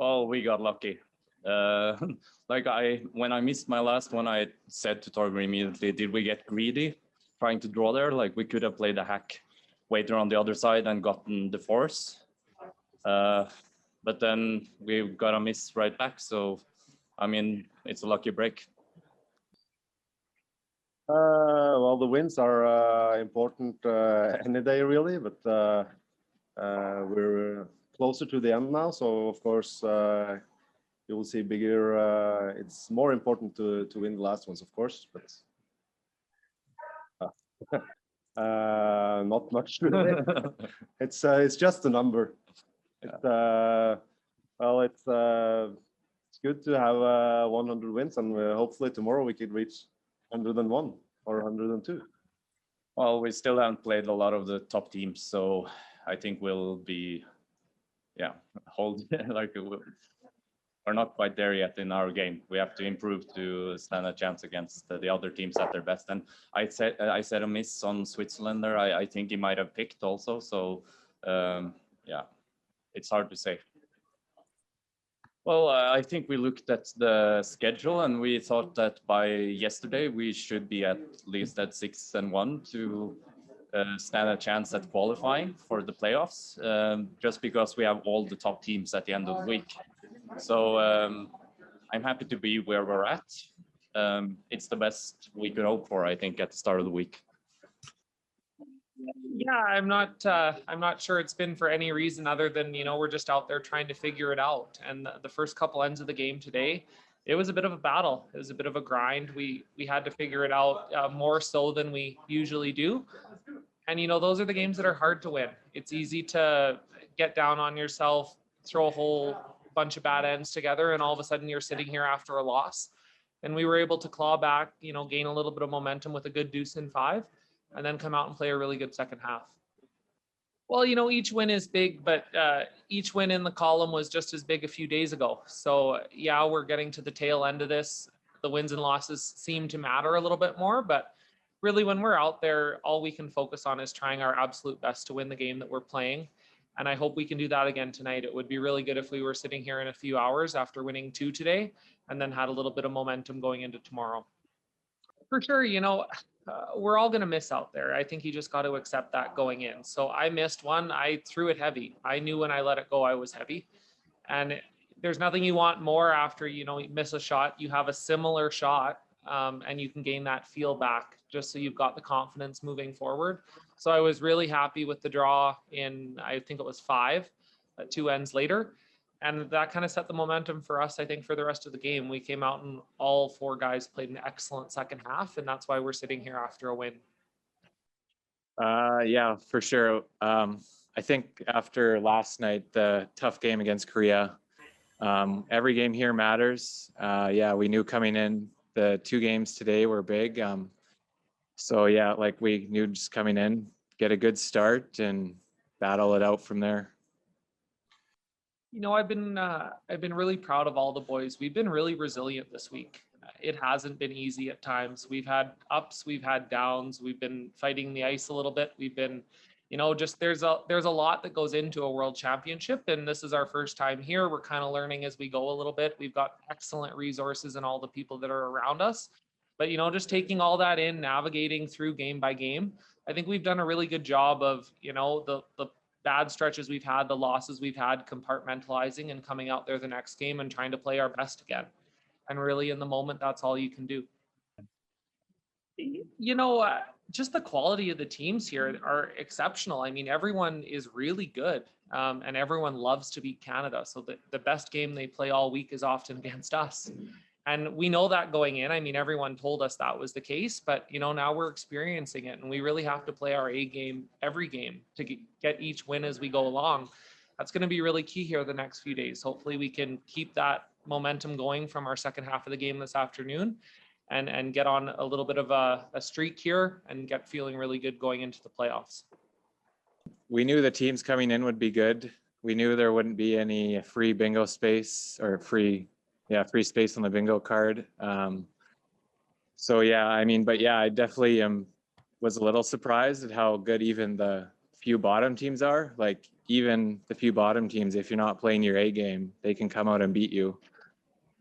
Well, we got lucky. Uh, when I missed my last one, I said to Torgrim immediately, did we get greedy trying to draw there? Like we could have played a hack, waited on the other side and gotten the force. But then we got a miss right back. So, I mean, it's a lucky break. Well, the wins are important any day, really, but we're closer to the end now. So, of course, you will see bigger. It's more important to win the last ones, of course, but not much. Really. It's just a number. Well, it's good to have 100 wins, and hopefully tomorrow we could reach 101 or 102. Well, we still haven't played a lot of the top teams, so I think we'll be, like we're not quite there yet in our game. We have to improve to stand a chance against the other teams at their best. And I said a miss on Switzerland there. I think he might have picked also. So yeah, it's hard to say. Well, I think we looked at the schedule and we thought that by yesterday we should be at least at 6-1 to stand a chance at qualifying for the playoffs, just because we have all the top teams at the end of the week. So I'm happy to be where we're at. It's the best we could hope for, I think, at the start of the week. Yeah, I'm not sure it's been for any reason other than, we're just out there trying to figure it out. And the first couple ends of the game today, it was a bit of a battle. It was a bit of a grind. We had to figure it out more so than we usually do. And, those are the games that are hard to win. It's easy to get down on yourself, throw a whole bunch of bad ends together, and all of a sudden you're sitting here after a loss. And we were able to claw back, gain a little bit of momentum with a good deuce in 5, and then come out and play a really good second half. Well, each win is big, but each win in the column was just as big a few days ago. So yeah, we're getting to the tail end of this. The wins and losses seem to matter a little bit more, but really when we're out there, all we can focus on is trying our absolute best to win the game that we're playing. And I hope we can do that again tonight. It would be really good if we were sitting here in a few hours after winning 2 today and then had a little bit of momentum going into tomorrow. For sure, we're all going to miss out there. I think you just got to accept that going in. So I missed one. I threw it heavy. I knew when I let it go, I was heavy. And there's nothing you want more after, you miss a shot. You have a similar shot and you can gain that feel back just so you've got the confidence moving forward. So I was really happy with the draw in, I think it was 5, 2 ends later. And that kind of set the momentum for us, I think, for the rest of the game. We came out and all 4 guys played an excellent second half, and that's why we're sitting here after a win. Yeah, for sure. I think after last night, the tough game against Korea, every game here matters. Yeah, we knew coming in the 2 games today were big. So yeah, like we knew just coming in, get a good start and battle it out from there. I've been really proud of all the boys. We've been really resilient this week. It hasn't been easy at times. We've had ups, we've had downs. We've been fighting the ice a little bit. We've been, just there's a lot that goes into a world championship, and this is our first time here. We're kind of learning as we go a little bit. We've got excellent resources and all the people that are around us. But, just taking all that in, navigating through game by game, I think we've done a really good job of, the bad stretches we've had, the losses we've had, compartmentalizing and coming out there the next game and trying to play our best again. And really in the moment, that's all you can do. Just the quality of the teams here are exceptional. I mean, everyone is really good and everyone loves to beat Canada. So the best game they play all week is often against us. And we know that going in. I mean, everyone told us that was the case, but now we're experiencing it, and we really have to play our A game every game to get each win as we go along. That's going to be really key here the next few days. Hopefully we can keep that momentum going from our second half of the game this afternoon and get on a little bit of a streak here and get feeling really good going into the playoffs. We knew the teams coming in would be good. We knew there wouldn't be any free bingo space or free space on the bingo card. So yeah, I mean, but yeah, I definitely was a little surprised at how good even the few bottom teams are. Like even the few bottom teams, if you're not playing your A game, they can come out and beat you.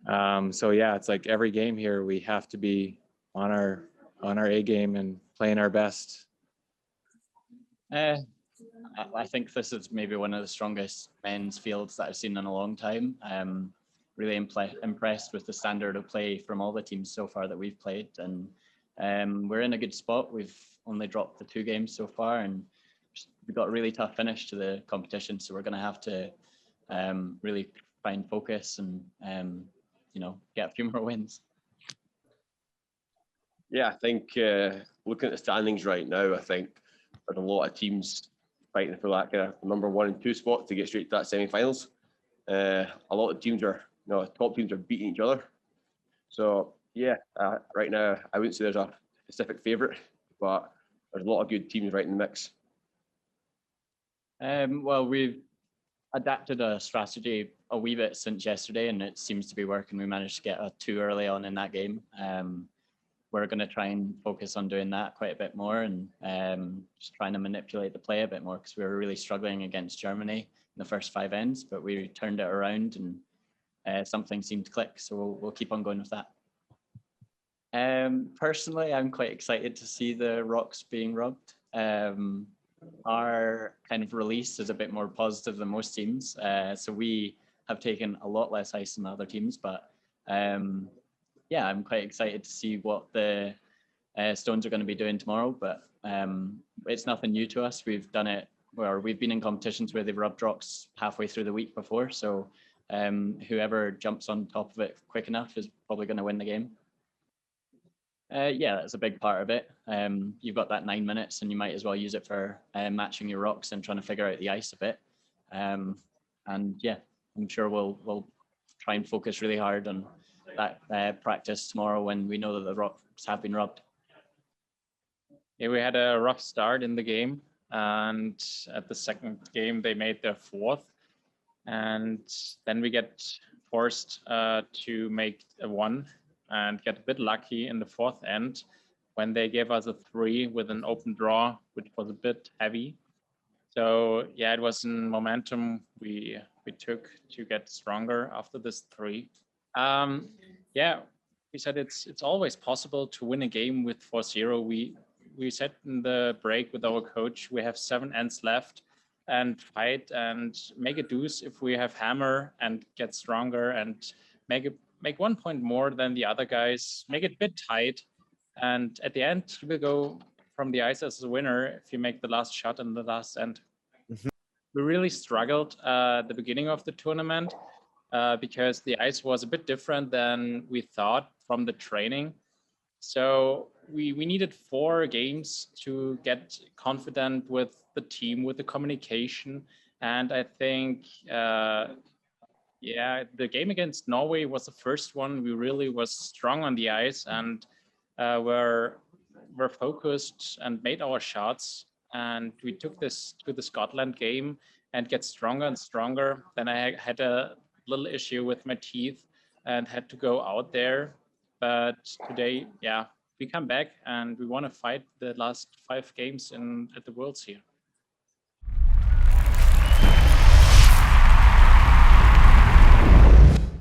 So yeah, it's like every game here we have to be on our A game and playing our best. I think this is maybe one of the strongest men's fields that I've seen in a long time. Really impressed with the standard of play from all the teams so far that we've played, and we're in a good spot. We've only dropped the 2 games so far, and we've got a really tough finish to the competition. So we're going to have to really find focus and get a few more wins. Yeah, I think looking at the standings right now, I think there's a lot of teams fighting for that kind of number 1 and 2 spot to get straight to that semi-finals. A lot of teams are, top teams are beating each other. So yeah, right now I wouldn't say there's a specific favourite, but there's a lot of good teams right in the mix. Well, we've adapted a strategy a wee bit since yesterday, and it seems to be working. We managed to get a 2 early on in that game. We're going to try and focus on doing that quite a bit more, and just trying to manipulate the play a bit more, because we were really struggling against Germany in the first 5 ends, but we turned it around and something seemed to click. So we'll keep on going with that. Personally, I'm quite excited to see the rocks being rubbed. Our kind of release is a bit more positive than most teams. So we have taken a lot less ice than other teams, but yeah, I'm quite excited to see what the Stones are going to be doing tomorrow, but it's nothing new to us. We've done it where we've been in competitions where they've rubbed rocks halfway through the week before. So whoever jumps on top of it quick enough is probably going to win the game. Yeah, that's a big part of it. You've got that 9 minutes, and you might as well use it for matching your rocks and trying to figure out the ice a bit. And yeah, I'm sure we'll try and focus really hard on that practice tomorrow when we know that the rocks have been rubbed. Yeah, we had a rough start in the game, and at the second game they made their 4th, and then we get forced to make a 1 and get a bit lucky in the 4th end when they gave us a 3 with an open draw, which was a bit heavy. So yeah, it was a momentum we took to get stronger after this 3. Yeah, we said it's always possible to win a game with 4-0. We said in the break with our coach, we have 7 ends left, and fight and make a deuce if we have hammer and get stronger and make 1 point more than the other guys, make it a bit tight, and at the end you will go from the ice as a winner if you make the last shot in the last end. We really struggled at the beginning of the tournament because the ice was a bit different than we thought from the training. So we needed 4 games to get confident with the team, with the communication. And I think, yeah, the game against Norway was the first one we really was strong on the ice and were focused and made our shots. And we took this to the Scotland game and get stronger and stronger. Then I had a little issue with my teeth and had to go out there. But today, yeah, we come back and we want to fight the last 5 games at the Worlds here.